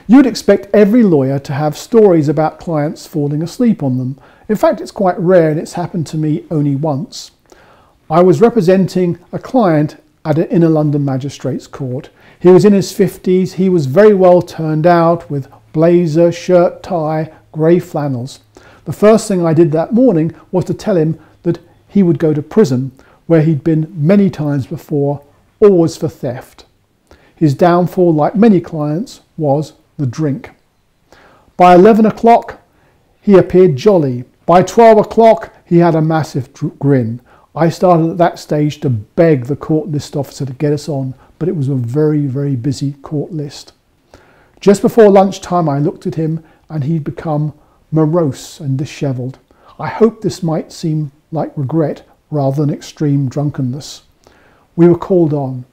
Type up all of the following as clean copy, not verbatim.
You'd expect every lawyer to have stories about clients falling asleep on them. In fact, it's quite rare, and it's happened to me only once. I was representing a client at an inner London magistrates court. He was in his 50s, he was very well turned out with blazer, shirt, tie, grey flannels. The first thing I did that morning was to tell him that he would go to prison, where he'd been many times before, always for theft. His downfall, like many clients, was the drink. By 11 o'clock, he appeared jolly. By 12 o'clock, he had a massive grin. I started at that stage to beg the court list officer to get us on, but it was a very, very busy court list. Just before lunchtime, I looked at him and he'd become morose and dishevelled. I hope this might seem like regret rather than extreme drunkenness. We were called on.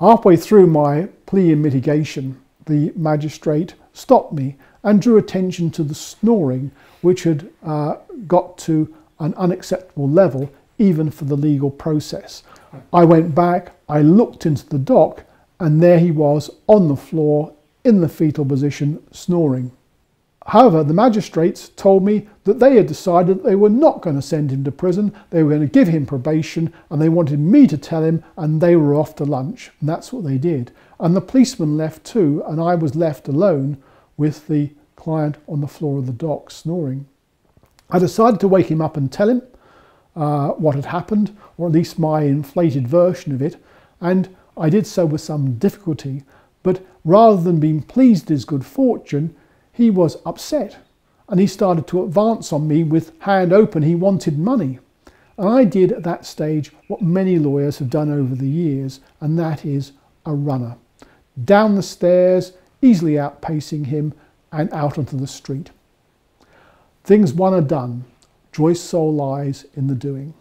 Halfway through my plea in mitigation, the magistrate stopped me and drew attention to the snoring, which had got to an unacceptable level even for the legal process. I went back, I looked into the dock, and there he was on the floor in the fetal position, snoring. However, the magistrates told me that they had decided that they were not going to send him to prison, they were going to give him probation, and they wanted me to tell him, and they were off to lunch. And that's what they did. And the policeman left too, and I was left alone with the client on the floor of the dock snoring. I decided to wake him up and tell him what had happened, or at least my inflated version of it, and I did so with some difficulty, but rather than being pleased at his good fortune, he was upset, and he started to advance on me with hand open. He wanted money. And I did at that stage what many lawyers have done over the years, and that is a runner. Down the stairs, easily outpacing him, and out onto the street. Things won are done. Joy's soul lies in the doing.